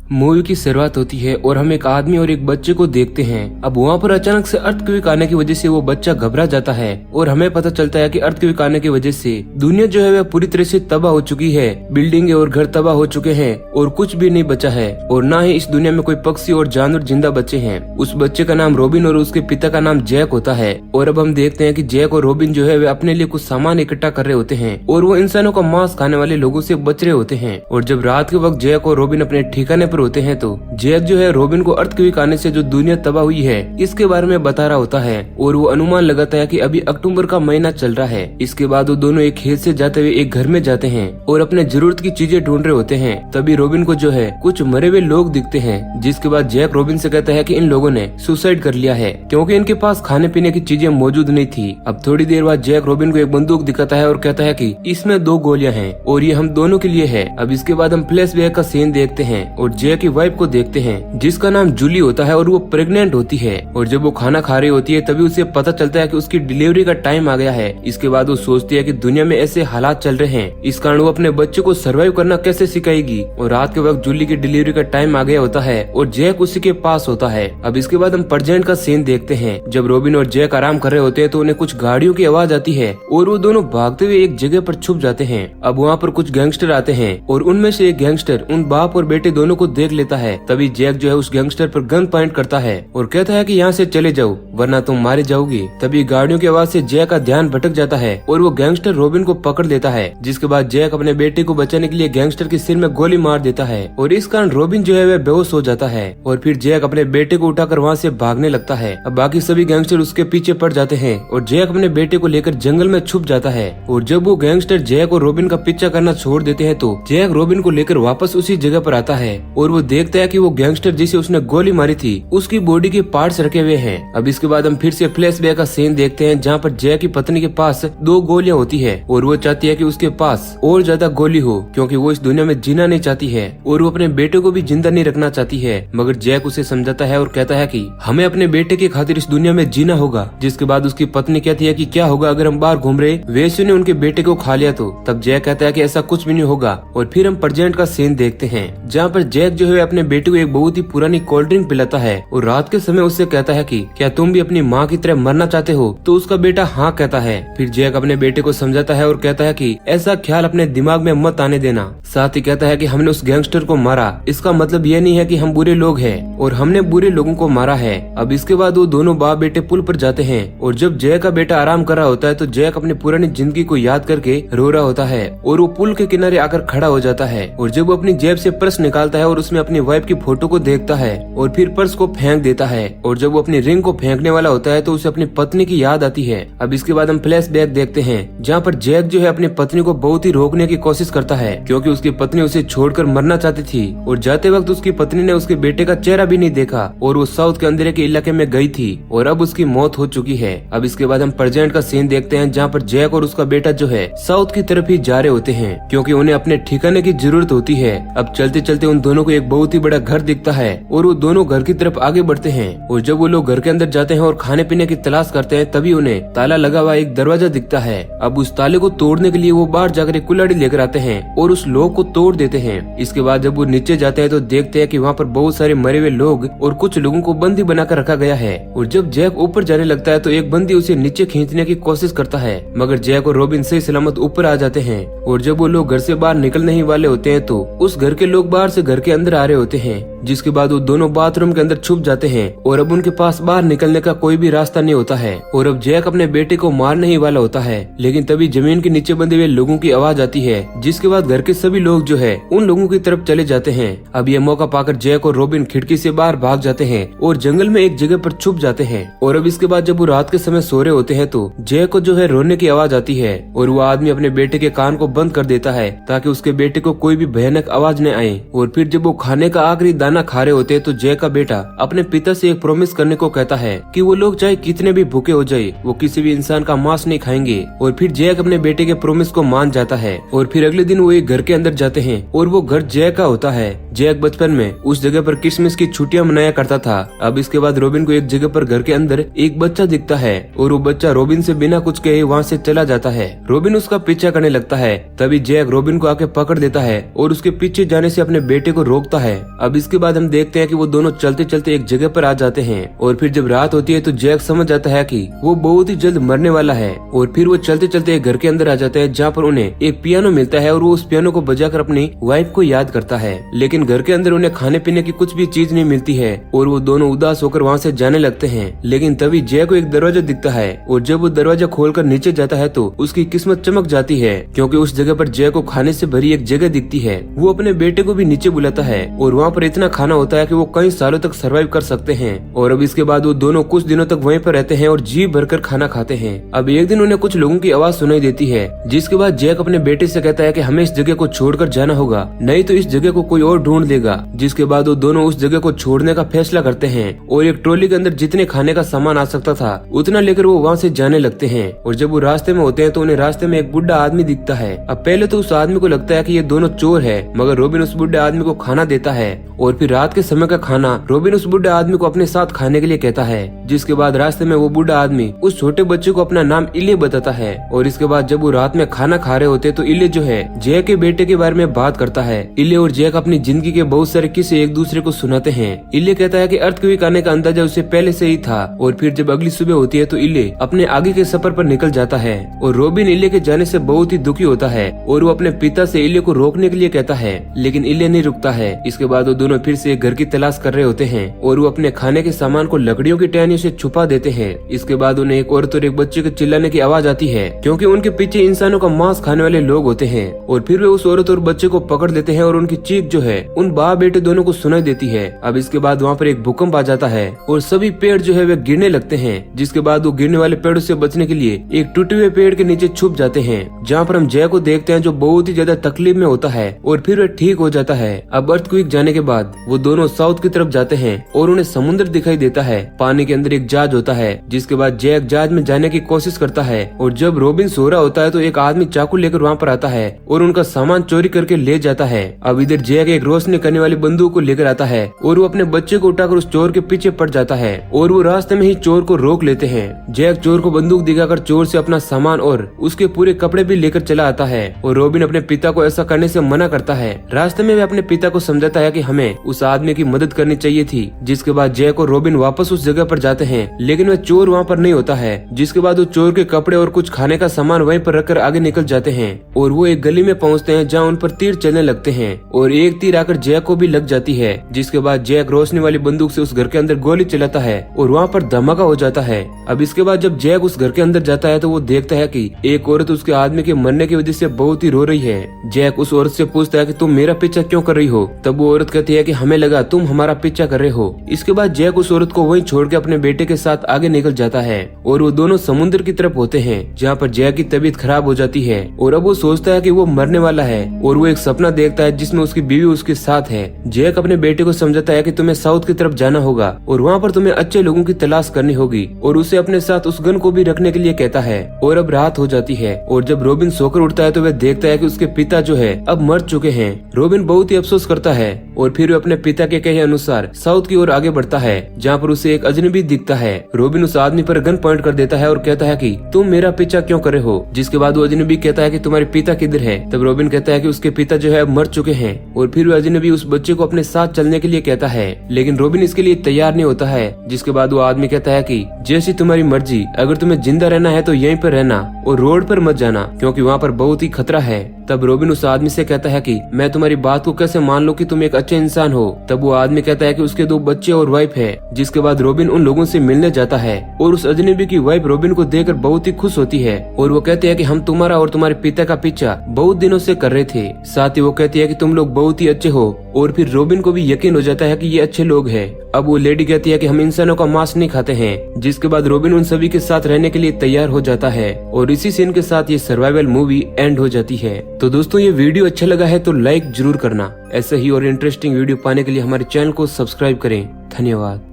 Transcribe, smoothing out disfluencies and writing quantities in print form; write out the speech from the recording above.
Movie की शुरुआत होती है और हम एक आदमी और एक बच्चे को देखते हैं। अब वहाँ पर अचानक से अर्थक्वेक आने की वजह से वो बच्चा घबरा जाता है और हमें पता चलता है कि अर्थक्वेक आने की वजह से दुनिया जो है वह पूरी तरह से तबाह हो चुकी है। बिल्डिंगे और घर तबाह हो चुके हैं और कुछ भी नहीं बचा है और ना ही इस दुनिया में कोई पक्षी और जानवर जिंदा बचे हैं। उस बच्चे का नाम रॉबिन और उसके पिता का नाम जैक होता है। और अब हम देखते हैं कि जैक और रॉबिन जो है वे अपने लिए कुछ सामान इकट्ठा कर रहे होते हैं और वो इंसानों का मांस खाने वाले लोगों से बच रहे होते हैं। और जब रात के वक्त जैक और रॉबिन अपने ठिकाने पर होते हैं तो जैक जो है रॉबिन को अर्थक्वेक आने से जो दुनिया तबाह हुई है इसके बारे में बता रहा होता है और वो अनुमान लगाता है कि अभी अक्टूबर का महीना चल रहा है। इसके बाद वो दोनों एक खेत से जाते हुए एक घर में जाते हैं और अपने जरूरत की चीजें ढूंढ रहे होते हैं। तभी रॉबिन को जो है कुछ मरे हुए लोग दिखते हैं, जिसके बाद जैक रॉबिन से कहता है कि इन लोगों ने सुसाइड कर लिया है क्योंकि इनके पास खाने पीने की चीजें मौजूद नहीं थी। अब थोड़ी देर बाद जैक रॉबिन को एक बंदूक दिखाता है और कहता है कि इसमें 2 गोलियां हैं और ये हम दोनों के लिए है। अब इसके बाद हम फ्लैशबैक का सीन देखते हैं और जैक की वाइफ को देखते हैं जिसका नाम जूली होता है और वो प्रेग्नेंट होती है। और जब वो खाना खा रही होती है तभी उसे पता चलता है कि उसकी डिलीवरी का टाइम आ गया है। इसके बाद वो सोचती है कि दुनिया में ऐसे हालात चल रहे हैं, इस कारण वो अपने बच्चे को सर्वाइव करना कैसे सिखाएगी। और रात के वक्त जूली की डिलीवरी का टाइम आ गया होता है और जैक उसी के पास होता है। अब इसके बाद हम प्रेजेंट का सीन देखते हैं। जब रॉबिन और जैक आराम कर रहे होते हैं तो उन्हें कुछ गाड़ियों की आवाज आती है और वो दोनों भागते हुए एक जगह पर छुप जाते हैं। अब वहाँ पर कुछ गैंगस्टर आते हैं और उनमें से एक गैंगस्टर उन बाप और बेटे दोनों को देख लेता है। तभी जैक जो है उस गैंगस्टर पर गन पॉइंट करता है और कहता है कि यहाँ से चले जाओ वरना तुम मारे जाओगे। तभी गाड़ियों की आवाज से जैक का ध्यान भटक जाता है और वो गैंगस्टर रॉबिन को पकड़ लेता है, जिसके बाद जैक अपने बेटे को बचाने के लिए गैंगस्टर के सिर में गोली मार देता है और इस कारण रॉबिन जो है वह बेहोश हो जाता है। और फिर जैक अपने बेटे को उठाकर वहाँ से भागने लगता है। अब बाकी सभी गैंगस्टर उसके पीछे पड़ जाते हैं और जैक अपने बेटे को लेकर जंगल में छुप जाता है। और जब वो गैंगस्टर जैक और रॉबिन का पीछा करना छोड़ देते हैं तो जैक रॉबिन को लेकर वापस उसी जगह पर आता है और वो देखता है कि वो गैंगस्टर जिसे उसने गोली मारी थी उसकी बॉडी के पार्ट्स रखे हुए हैं। अब इसके बाद हम फिर से फ्लैशबैक का सीन देखते हैं जहाँ पर जैक की पत्नी के पास 2 गोलियां होती है और वो चाहती है कि उसके पास और ज्यादा गोली हो क्योंकि वो इस दुनिया में जीना नहीं चाहती है और वो अपने बेटे को भी जिंदा नहीं रखना चाहती है। मगर जैक उसे समझाता है और कहता है कि हमें अपने बेटे की खातिर इस दुनिया में जीना होगा। जिसके बाद उसकी पत्नी कहती है कि क्या होगा अगर हम बाहर घूम रहे वैसे ने उनके बेटे को खा लिया तो। तब जैक कहता है कि ऐसा कुछ भी नहीं होगा। और फिर हम प्रेजेंट का सीन देखते हैं जहाँ पर जैक जो है अपने बेटे को एक बहुत ही पुरानी कोल्ड ड्रिंक पिलाता है और रात के समय उससे कहता है कि क्या तुम भी अपनी माँ की तरह मरना चाहते हो। तो उसका बेटा हाँ कहता है। फिर जैक अपने बेटे को समझाता है और कहता है कि ऐसा ख्याल अपने दिमाग में मत आने देना। साथ ही कहता है कि हमने उस गैंगस्टर को मारा, इसका मतलब ये नहीं है कि हम बुरे लोग हैं और हमने बुरे लोगों को मारा है। अब इसके बाद वो दोनों बाप बेटे पुल पर जाते हैं और जब जैक का बेटा आराम कर रहा होता है तो जैक अपनी पुरानी जिंदगी को याद करके रो रहा होता है और वो पुल के किनारे आकर खड़ा हो जाता है। और जब वो अपनी जेब से पर्स निकालता है और उसमें अपनी वाइफ की फोटो को देखता है और फिर पर्स को फेंक देता है। और जब वो अपनी रिंग को फेंकने वाला होता है तो उसे अपनी पत्नी की याद आती है। अब इसके बाद हम फ्लैशबैक देखते हैं जहाँ पर जैक जो है अपनी पत्नी को बहुत ही रोकने की कोशिश करता है क्योंकि उसकी पत्नी उसे छोड़कर मरना चाहती थी और जाते वक्त उसकी पत्नी ने उसके बेटे का चेहरा भी नहीं देखा और वो साउथ के अंधेरे के इलाके में गई थी और अब उसकी मौत हो चुकी है। अब इसके बाद हम प्रेजेंट का सीन देखते हैं जहाँ पर जैक और उसका बेटा जो है साउथ की तरफ ही जा रहे होते हैं क्योंकि उन्हें अपने ठिकाने की जरूरत होती है। अब चलते चलते उन दोनों को एक बहुत ही बड़ा घर दिखता है और वो दोनों घर की तरफ आगे बढ़ते हैं। और जब वो लोग घर के अंदर जाते हैं और खाने पीने की तलाश करते हैं तभी उन्हें ताला लगा हुआ एक दरवाजा दिखता है। अब उस ताले को तोड़ने के लिए वो बाहर जाकर एक कुल्हाड़ी लेकर आते हैं और उस लॉक को तोड़ देते हैं। इसके बाद जब वो नीचे जाते हैं तो देखते हैं कि वहाँ पर बहुत सारे मरे हुए लोग और कुछ लोगों को बंदी बनाकर रखा गया है। और जब जैक ऊपर जाने लगता है तो एक बंदी उसे नीचे खींचने की कोशिश करता है मगर जैक और रॉबिन सही सलामत ऊपर आ जाते हैं। और जब वो लोग घर से बाहर निकलने ही वाले होते हैं तो उस घर के लोग बाहर से घर के अंदर आ रहे होते हैं, जिसके बाद वो दोनों बाथरूम के अंदर छुप जाते हैं और अब उनके पास बाहर निकलने का कोई भी रास्ता नहीं होता है। और अब जैक अपने बेटे को मारने ही वाला होता है लेकिन तभी जमीन के नीचे बंधे हुए लोगों की आवाज आती है, जिसके बाद घर के सभी लोग जो है उन लोगों की तरफ चले जाते हैं। अब ये मौका पाकर जैक और रॉबिन खिड़की से बाहर भाग जाते हैं और जंगल में एक जगह पर छुप जाते हैं। और अब इसके बाद जब वो रात के समय सो रहे होते हैं तो जैक को जो है रोने की आवाज आती है और वो आदमी अपने बेटे के कान को बंद कर देता है ताकि उसके बेटे को कोई भी भयानक आवाज न आए। और फिर जब वो खाने का आखिरी दाना खा रहे होते तो जैक का बेटा अपने पिता से एक प्रॉमिस करने को कहता है कि वो लोग चाहे कितने भी भूखे हो जाए वो किसी भी इंसान का मांस नहीं खाएंगे। और फिर जैक अपने बेटे के प्रॉमिस को मान जाता है। और फिर अगले दिन वो एक घर के अंदर जाते हैं और वो घर जैक का होता है। जैक बचपन में उस जगह पर क्रिसमस की छुट्टियां मनाया करता था। अब इसके बाद रॉबिन को एक जगह पर घर के अंदर एक बच्चा दिखता है और वो बच्चा रॉबिन से बिना कुछ कहे वहाँ से चला जाता है। रॉबिन उसका पीछा करने लगता है। तभी जैक रॉबिन को आके पकड़ लेता है और उसके पीछे जाने से अपने बेटे को रोकता है। अब इसके बाद हम देखते हैं कि वो दोनों चलते चलते एक जगह पर आ जाते हैं और फिर जब रात होती है तो जैक समझ जाता है कि वो बहुत ही जल्द मरने वाला है और फिर वो चलते चलते एक घर के अंदर आ जाता है जहाँ पर उन्हें एक पियानो मिलता है और वो उस पियानो को बजाकर अपनी वाइफ को याद करता है। लेकिन घर के अंदर उन्हें खाने पीने की कुछ भी चीज नहीं मिलती है और वो दोनों उदास होकर वहाँ से जाने लगते हैं। लेकिन तभी जैक को एक दरवाजा दिखता है और जब वो दरवाजा खोलकर नीचे जाता है तो उसकी किस्मत चमक जाती है, क्योंकि उस जगह पर जैक को खाने से भरी एक जगह दिखती है। वो अपने बेटे को भी नीचे बुलाता है और वहाँ पर इतना खाना होता है कि वो कई सालों तक सरवाइव कर सकते हैं। और अब इसके बाद वो दोनों कुछ दिनों तक वहीं पर रहते हैं और जी भरकर खाना खाते हैं। अब एक दिन उन्हें कुछ लोगों की आवाज सुनाई देती है, जिसके बाद जैक अपने बेटे से कहता है कि हमें इस जगह को छोड़कर जाना होगा, नहीं तो इस जगह को कोई और ढूंढ लेगा। जिसके बाद वो दोनों उस जगह को छोड़ने का फैसला करते हैं और एक ट्रॉली के अंदर जितने खाने का सामान आ सकता था उतना लेकर वो वहाँ से जाने लगते हैं। और जब वो रास्ते में होते हैं तो उन्हें रास्ते में एक बुढ़ा आदमी दिखता है। अब पहले तो उस आदमी को लगता है कि ये दोनों चोर है, मगर रॉबिन उस बुढ़े आदमी को खाना देता है और फिर रात के समय का खाना रॉबिन उस बुढ़े आदमी को अपने साथ खाने के लिए कहता है। जिसके बाद रास्ते में वो बुढ़ा आदमी उस छोटे बच्चे को अपना नाम इले बताता है और इसके बाद जब वो रात में खाना खा रहे होते तो इले जो है जैक के बेटे के बारे में बात करता है। इले और जैक अपनी जिंदगी के बहुत सारे किस्से एक दूसरे को सुनाते हैं। इले कहता है कि अर्थक्वेक आने का अंदाजा उसे पहले से ही था और फिर जब अगली सुबह होती है तो इले अपने आगे के सफर पर निकल जाता है और रॉबिन इले के जाने से बहुत ही दुखी होता है और वो अपने पिता से इले को रोकने के लिए कहता है, लेकिन इले नहीं रुकता है। इसके बाद वो दोनों फिर से एक घर की तलाश कर रहे होते हैं और वो अपने खाने के सामान को लकड़ियों की टहनियों से छुपा देते हैं। इसके बाद उन्हें एक औरत और एक बच्चे के चिल्लाने की आवाज आती है, क्योंकि उनके पीछे इंसानों का मांस खाने वाले लोग होते हैं। और फिर वे उस औरत और बच्चे को पकड़ लेते हैं और उनकी चीख जो है उन बाप बेटे दोनों को सुनाई देती है। अब इसके बाद वहाँ पर एक भूकंप आ जाता है और सभी पेड़ जो है वे गिरने लगते हैं। जिसके बाद वो गिरने वाले पेड़ों से बचने के लिए एक टूटे हुए पेड़ के नीचे छुप जाते हैं, जहाँ पर हम जय को देखते हैं जो बहुत ही ज्यादा तकलीफ में होता है और फिर वह ठीक हो जाता है। अब अर्थक्वेक जाने के बाद वो दोनों साउथ की तरफ जाते हैं और उन्हें समुद्र दिखाई देता है। पानी के अंदर एक जहाज होता है। जिसके बाद जैक जहाज में जाने की कोशिश करता है और जब रॉबिन सो रहा होता है तो एक आदमी चाकू लेकर वहाँ पर आता है और उनका सामान चोरी करके ले जाता है। अब इधर जैक एक रोशनी करने वाली बंदूक को लेकर आता है और वो अपने बच्चे को उठाकर उस चोर के पीछे पड़ जाता है और वो रास्ते में ही चोर को रोक लेते हैं। जैक चोर को बंदूक दिखाकर चोर से अपना सामान और उसके पूरे कपड़े भी लेकर चला आता है और रॉबिन अपने पिता को ऐसा करने से मना करता है। रास्ते में वे अपने पिता को समझाता है कि हमें उस आदमी की मदद करनी चाहिए थी। जिसके बाद जैक और रॉबिन वापस उस जगह पर जाते हैं, लेकिन वह चोर वहाँ पर नहीं होता है। जिसके बाद वो चोर के कपड़े और कुछ खाने का सामान वहीं पर रखकर आगे निकल जाते हैं और वो एक गली में पहुँचते हैं जहाँ उन पर तीर चलने लगते हैं और एक तीर आकर जैक को भी लग जाती है। जिसके बाद जैक रोशनी वाली बंदूक से उस घर के अंदर गोली चलाता है और वहाँ पर धमाका हो जाता है। अब इसके बाद जब जैक उस घर के अंदर जाता है तो वो देखता है कि एक औरत उसके आदमी के मरने की वजह से बहुत ही रो रही है। जैक उस औरत से पूछता है कि तुम मेरा पीछा क्यों कर रही हो? तब वो औरत कहती है कि हमें लगा तुम हमारा पीछा कर रहे हो। इसके बाद जैक उस औरत को वहीं छोड़ के अपने बेटे के साथ आगे निकल जाता है और वो दोनों समुद्र की तरफ होते हैं, जहाँ पर जैक की तबीयत खराब हो जाती है और अब वो सोचता है कि वो मरने वाला है और वो एक सपना देखता है जिसमें उसकी बीवी उसके साथ है। जैक अपने बेटे को समझाता है कि तुम्हें साउथ की तरफ जाना होगा और वहाँ पर तुम्हें अच्छे लोगों की तलाश करनी होगी और उसे अपने साथ उस गन को भी रखने के लिए कहता है। और अब रात हो जाती है और जब रॉबिन सोकर उठता है तो वह देखता है कि उसके पिता जो है अब मर चुके हैं। रॉबिन बहुत ही अफसोस करता है और फिर वो अपने पिता के कहे अनुसार साउथ की ओर आगे बढ़ता है, जहाँ पर उसे एक अजनबी दिखता है। रॉबिन उस आदमी पर गन पॉइंट कर देता है और कहता है कि तुम मेरा पीछा क्यों कर रहे हो? जिसके बाद वो अजनबी कहता है कि तुम्हारे पिता किधर है? तब रॉबिन कहता है कि उसके पिता जो है अब मर चुके हैं और फिर वो अजनबी उस बच्चे को अपने साथ चलने के लिए कहता है, लेकिन रॉबिन इसके लिए तैयार नहीं होता है। जिसके बाद वो आदमी कहता है कि जैसी तुम्हारी मर्जी, अगर तुम्हें जिंदा रहना है तो यहीं पर रहना और रोड पर मत जाना, क्योंकि वहाँ पर बहुत ही खतरा है। तब रॉबिन उस आदमी से कहता है कि मैं तुम्हारी बात को कैसे मान लूं कि तुम एक अच्छे इंसान हो? तब वो आदमी कहता है कि उसके 2 बच्चे और वाइफ है। जिसके बाद रॉबिन उन लोगों से मिलने जाता है और उस अजनबी की वाइफ रॉबिन को देखकर बहुत ही खुश होती है और वो कहते हैं कि हम तुम्हारा और तुम्हारे पिता का पीछा बहुत दिनों से कर रहे थे। साथ ही वो कहती है कि तुम लोग बहुत ही अच्छे हो और फिर रॉबिन को भी यकीन हो जाता है कि ये अच्छे लोग हैं। अब वो लेडी कहती है कि हम इंसानों का मांस नहीं खाते हैं। जिसके बाद रॉबिन उन सभी के साथ रहने के लिए तैयार हो जाता है और इसी सीन के साथ ये सर्वाइवल मूवी एंड हो जाती है। तो दोस्तों ये वीडियो अच्छा लगा है तो लाइक जरूर करना। ऐसे ही और इंटरेस्टिंग वीडियो पाने के लिए हमारे चैनल को सब्सक्राइब करें। धन्यवाद।